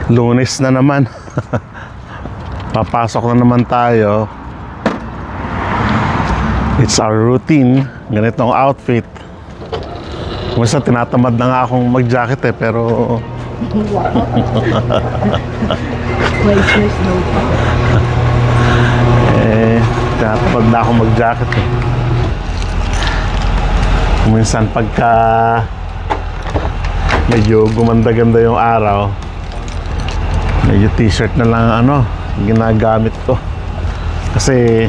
Lunes na naman. Papasok na naman tayo. It's our routine. Ganitong outfit. Minsan tinatamad na nga akong mag-jacket pero May choice daw pa. tinatamad na akong mag-jacket Minsan pagka medyo gumanda-ganda yung araw, medyo t-shirt na lang ginagamit ko. Kasi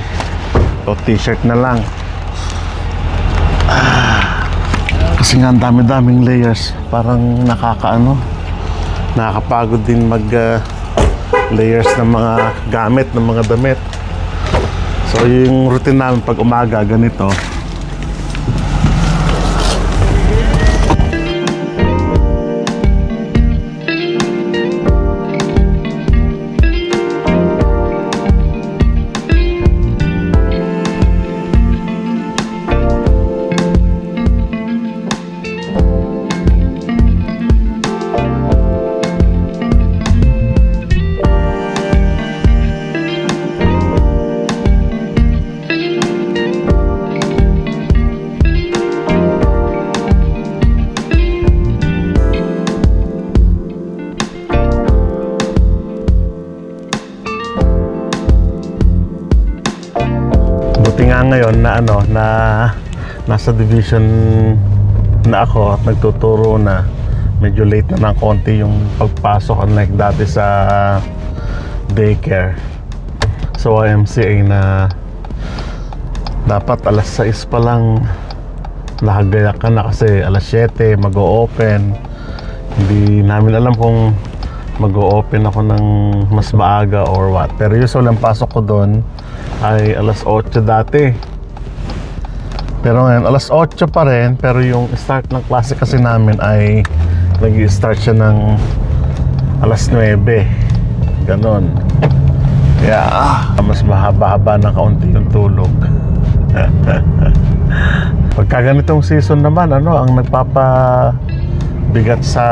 t-shirt na lang. Kasi nga ang dami-daming layers. Parang nakakapagod din mag layers ng mga gamit, ng mga damit. So yung routine namin pag umaga ganito. Nga ngayon na nasa division na ako at nagtuturo na, medyo late na ng konti yung pagpasok, unlike dati sa daycare. So YMCA na dapat alas 6 pa lang nakagayak ka na kasi alas 7 mag-o-open. Hindi namin alam kung mag-o-open ako ng mas maaga or what, pero usually ang pasok ko doon ay alas 8 dati. Pero ngayon alas 8 pa rin, pero yung start ng klase kasi namin ay nag-i-start siya ng alas 9. Ganon. Kaya mas mahaba-haba ng kaunti yung tulog. Pagka ganitong season naman, ang nagpapabigat sa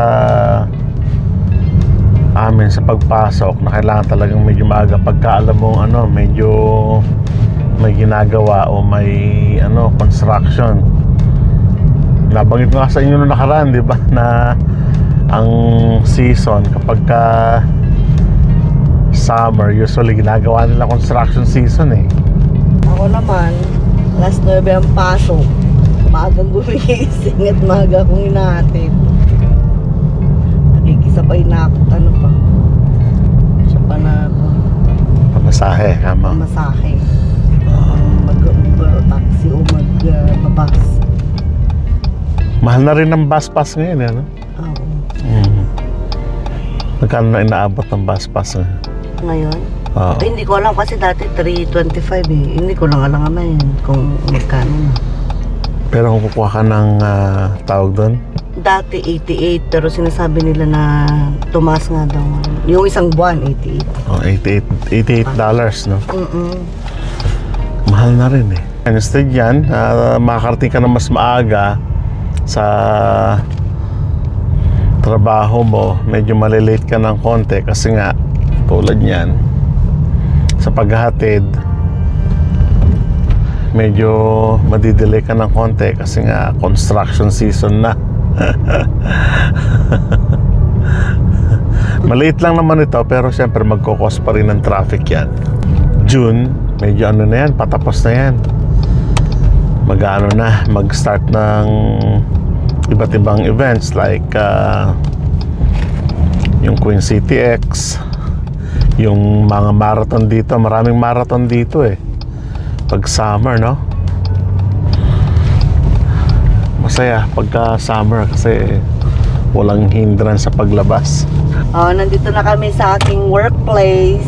amin sa pagpasok na kailangan talagang medyo maaga pagka alam mong medyo may ginagawa o may construction. Nabanggit ko nga sa inyo noong nakaraan, di ba, na ang season kapag summer, usually ginagawa nila construction season Ako naman, alas 9 ang pasok. Maagang gumigising at maaga akong hinahatid. Nakikisabay na ako, siya pa na ako. Pamasahe, kama. Pamasahe. Mag-Uber o taxi o mag-bus. Mahal na rin ang bus pass ngayon, Oo. Magkano na inaabot ang bus pass Ngayon? Oo. Hindi ko alam kasi dati 325 Hindi ko lang alam naman kung magkano na. Pero kung kukuha ka ng tawag doon, Dati 88 pero sinasabi nila na tumaas nga daw. Yung isang buwan 88. $88, no? Mahal na rin Instead yan, makakarating ka na mas maaga sa trabaho mo, medyo malilate ka ng konti kasi nga tulad niyan sa paghahatid, medyo madidelay ka ng konti kasi nga construction season na. Maliit lang naman ito pero syempre magkukos pa rin ng traffic yan. June, medyo na yan, patapos na yan. Mag-start ng iba't ibang events like yung Queen City X, yung mga marathon dito, maraming marathon dito pag summer, no? Masaya pagka summer kasi walang hindrance sa paglabas. Nandito na kami sa aking workplace.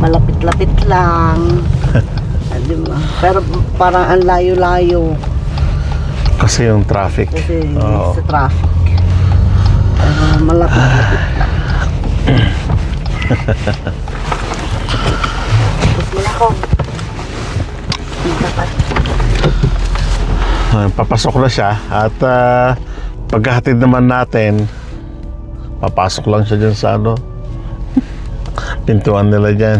Malapit-lapit lang. Diba? Pero parang ang layo-layo. Kasi yung traffic. Kasi sa traffic. Malapit-lapit lang. Tapos mo na ako. Dapat. Papasok na siya at paghahatid naman natin Papasok lang siya dyan sa ano, pintuan nila dyan.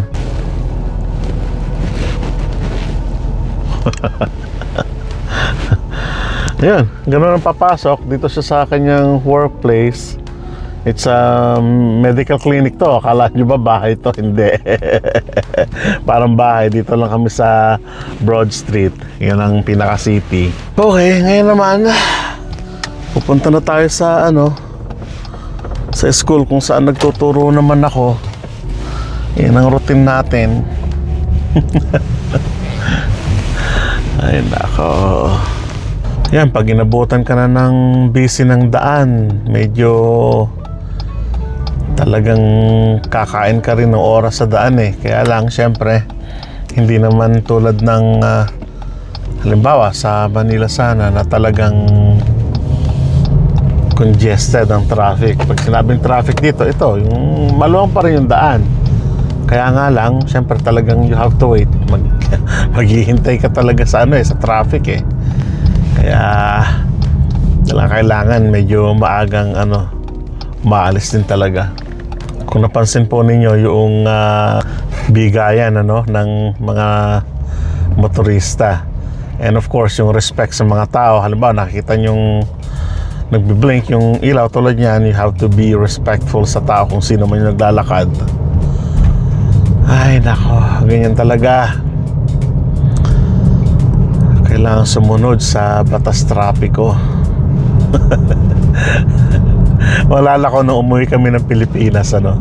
Yan, ganun ang papasok dito siya sa kanyang workplace. It's a medical clinic to. Akala nyo ba bahay to? Hindi. Parang bahay. Dito lang kami sa Broad Street. Yan ang pinaka-city. Okay, ngayon naman pupunta na tayo sa ano, sa school kung saan nagtuturo naman ako. Yan ang routine natin. Ay nako. Yan, pag inabutan ka na ng busy ng daan, medyo talagang kakain ka rin ng oras sa daan eh. Kaya lang, syempre, hindi naman tulad ng halimbawa sa Manila sana na talagang congested ang traffic. Pag sinabing traffic dito, ito, yung maluwang pa rin yung daan. Kaya nga lang, syempre talagang you have to wait. Maghihintay ka talaga sa ano eh, sa traffic eh. Kaya kailangan medyo maagang ano, maalis din talaga. Kung napansin po ninyo yung bigayan ano ng mga motorista, and of course yung respect sa mga tao. Halimbawa nakita yung nagbi-blink yung ilaw tulad niyan, you have to be respectful sa tao kung sino man yung naglalakad. Ay nako, ganyan talaga. Kailangan sumunod sa batas trapiko. Malala ko nung umuwi kami ng Pilipinas ano.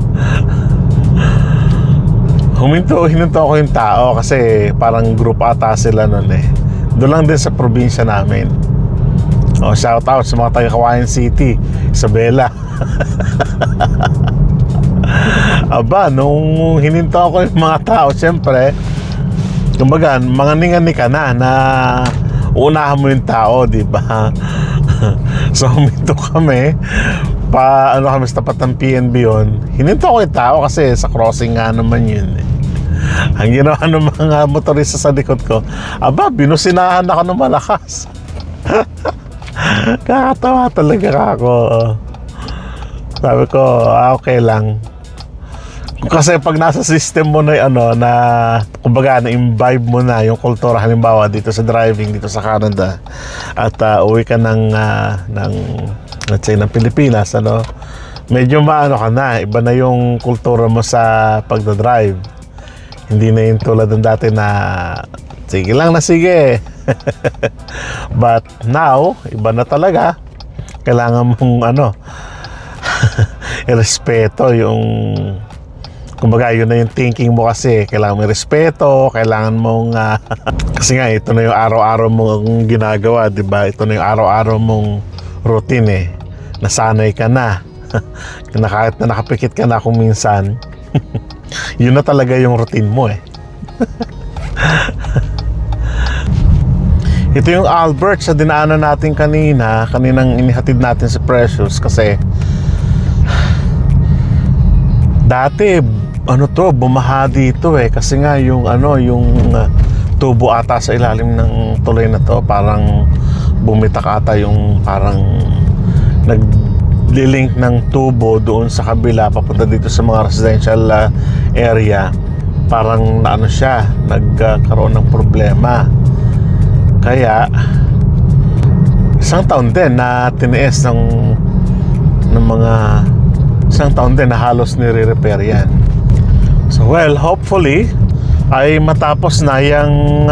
Hininto ako yung tao kasi parang group ata sila nun eh. Doon lang din sa probinsya namin. Shout out sa mga taga Kawayan City, Isabela. Aba, nung hininto ako yung mga tao, siyempre kumbaga, mga ningani ka na unahan mo yung tao, di ba? So, huminto kami. Ano kami sa tapat ng PNB yun. Hininto ko yung tao kasi sa crossing nga naman yun eh. Ang ginawa ng mga motorista sa likod ko, aba, binusinahan ako ng malakas. Kakatawa talaga ako. Sabi ko, okay lang. Kasi pag nasa system mo na ano na kumbaga na-imbibe mo na yung kultura halimbawa dito sa driving dito sa Canada at uwi ka ng let's say ng Pilipinas ano, medyo maano ka na, iba na yung kultura mo sa pagdadrive. Hindi na yung tulad ng dati na sige lang na sige. But now, iba na talaga. Kailangan mong ano irespeto yung kumbaga yun na yung thinking mo kasi kailangan mo respeto, kailangan mong kasi nga ito na yung araw-araw mong ginagawa, di ba? Ito na yung araw-araw mong routine eh. Nasanay ka na. Kahit na nakapikit ka na kung minsan, yun na talaga yung routine mo eh. Ito yung Albert sa dinaanan natin kaninang inihatid natin si Precious kasi dati ano to, bumaha dito eh kasi nga yung ano, yung tubo ata sa ilalim ng tulay na to parang bumitak ata yung parang naglilink ng tubo doon sa kabila papunta dito sa mga residential area. Parang ano siya, nagkaroon ng problema. Kaya isang taon din na tiniis ng mga isang taon din na halos nire-repair yan. So well, hopefully ay matapos na yung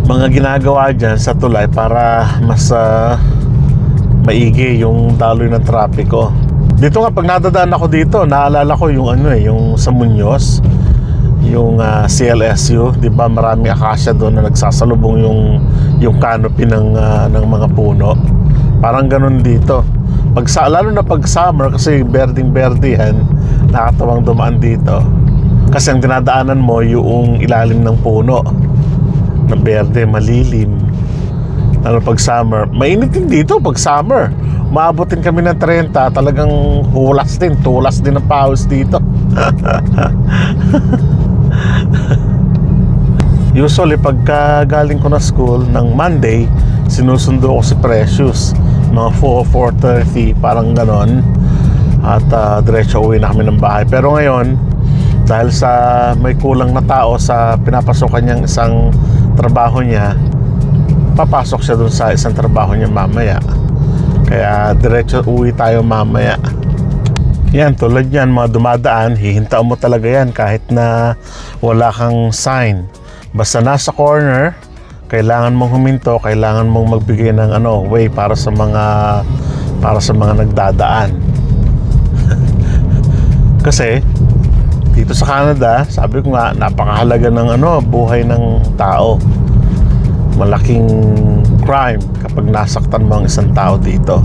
mga ginagawa dyan sa tulay para mas maigi yung daloy ng trapiko. Dito nga pag nadadaan ako dito, naalala ko yung ano eh, yung sa Muñoz, yung CLSU, 'di ba? Marami akasya doon na nagsasalubong yung canopy ng mga puno. Parang ganun dito. Lalo na pag summer kasi berding-berde yan, nakatawang dumaan dito. Kasi ang dinadaanan mo yung ilalim ng puno na berde, malilim. Lalo pag summer, mainit din dito pag summer. Maabutin kami ng 30, talagang tulas din ang pawis dito. Usually pagka galing ko na school ng Monday, sinusundo ko si Precious. mga 4:30, parang ganon. At diretso uwi na kami ng bahay. Pero ngayon, dahil sa may kulang na tao sa pinapasokan niyang isang trabaho niya, papasok siya dun sa isang trabaho niya mamaya. Kaya diretso uwi tayo mamaya. Yan, tulad yan, mga dumadaan, hihintaan mo talaga yan kahit na wala kang sign. Basta nasa corner, kailangan mong huminto, kailangan mong magbigay ng way para sa mga nagdadaan. Kasi dito sa Canada, sabi ko nga, napakahalaga ng buhay ng tao. Malaking crime kapag nasaktan mo ang isang tao dito.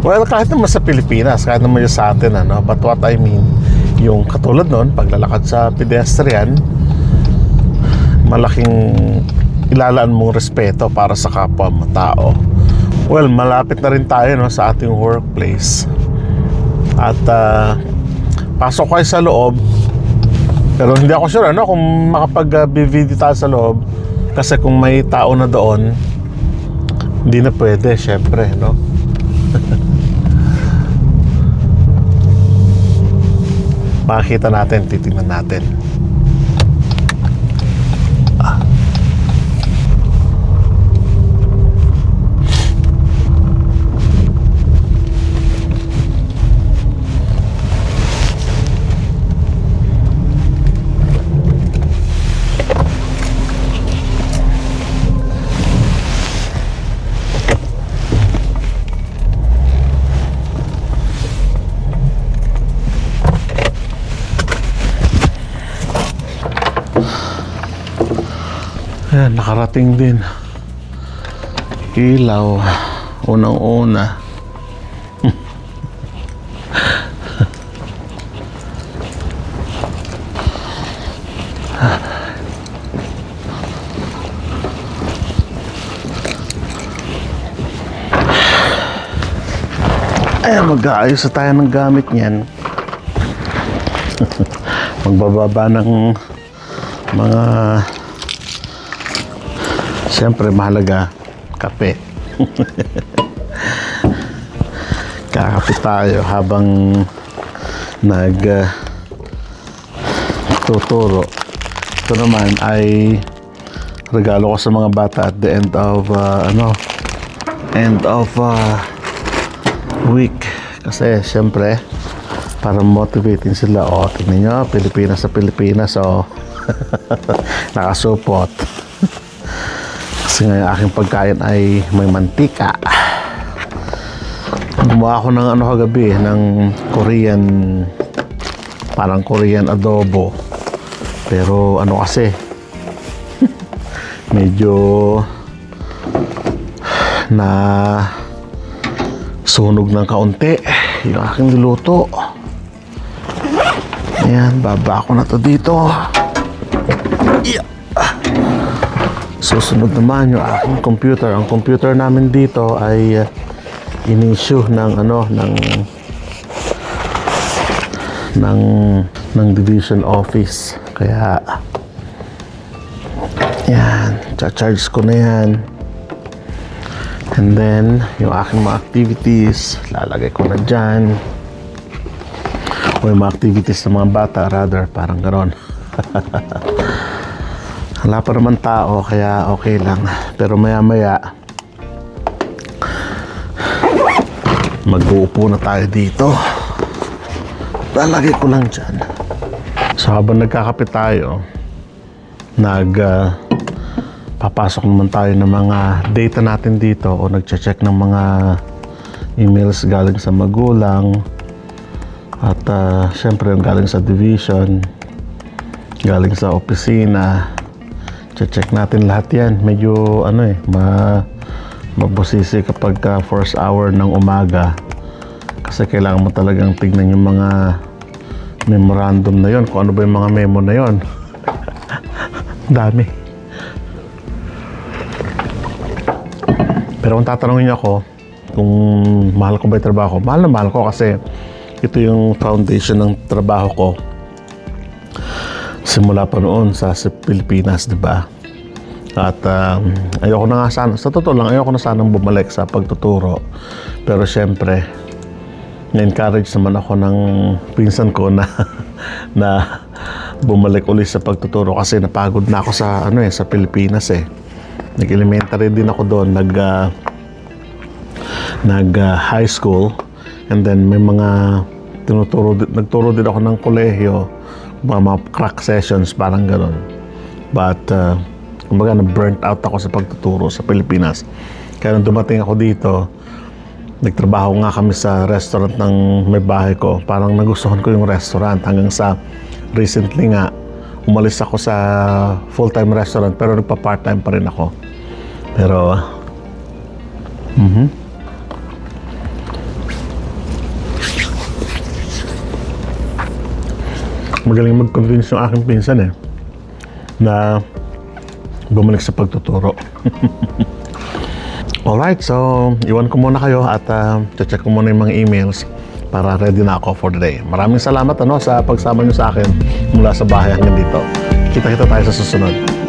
Well, kahit naman sa Pilipinas, kahit naman yung sa atin, but what I mean, yung katulad nun, paglalakad sa pedestrian, malaking ilalaan mong respeto para sa kapwa mo tao. Well, malapit na rin tayo sa ating workplace. At pasok kayo sa loob. Pero hindi ako sure kung makapag-video tayo sa loob. Kasi kung may tao na doon, hindi na pwede, syempre, makikita natin, titingnan natin. Ayan, nakarating din. Ilaw, unang-una. Ayan, mag-aayos na tayo ng gamit niyan. Magbababa ng mga, siyempre mahalaga, kape. Kakape tayo habang tuturo. Ito naman ay regalo ko sa mga bata at the end of week. Kasi siyempre para motivating sila. Tingnan nyo, Pilipinas sa Pilipinas. Nakasupot. Kasi nga yung aking pagkain ay may mantika. Gumawa ako ng kagabi, ng Korean, parang Korean adobo. Pero kasi medyo na sunog ng kaunti yung aking niluto. Ayan, baba ko na to dito. Yeah. Susunod naman yung aking computer. Ang computer namin dito ay in-issue ng division office. Kaya yan, charge ko na yan. And then yung aking mga activities lalagay ko na dyan. O yung mga activities ng mga bata, rather, parang gano'n. Wala pa naman tao, kaya okay lang. Pero maya-maya mag-uupo na tayo dito. Lalagay ko lang dyan. So habang nagkakape tayo, papasok naman tayo ng mga data natin dito o nagche-check ng mga emails galing sa magulang at syempre yung galing sa division, galing sa opisina. Check natin lahat yan. Medyo mabusisi kapag first hour ng umaga kasi kailangan mo talagang tignan yung mga memorandum na yon, kung ano ba yung mga memo na yon. Dami. Pero kung tatanungin niyo ako kung mahal ko ba yung trabaho ko, mahal na mahal ko kasi ito yung foundation ng trabaho ko simula pa noon sa Pilipinas, di ba? At ayoko na nga sana, sa totoo lang, ayoko na sanang bumalik sa pagtuturo. Pero syempre, na-encourage naman ako ng pinsan ko na na bumalik ulit sa pagtuturo kasi napagod na ako sa sa Pilipinas eh. Nag-elementary din ako doon, high school, and then may mga nagturo din ako ng kolehiyo, mga crack sessions, parang gano'n. But kumbaga na-burnt out ako sa pagtuturo sa Pilipinas. Kaya nung dumating ako dito, nagtrabaho nga kami sa restaurant ng may bahay ko. Parang nagustuhan ko yung restaurant hanggang sa recently nga, umalis ako sa full-time restaurant pero nagpa-part-time pa rin ako. Pero, magaling mag-convince yung aking pinsan na bumalik sa pagtuturo. Alright, so iwan ko muna kayo at check ko muna yung mga emails para ready na ako for the day. Maraming salamat sa pagsama nyo sa akin mula sa bahay hanggang dito. Kita-kita tayo sa susunod.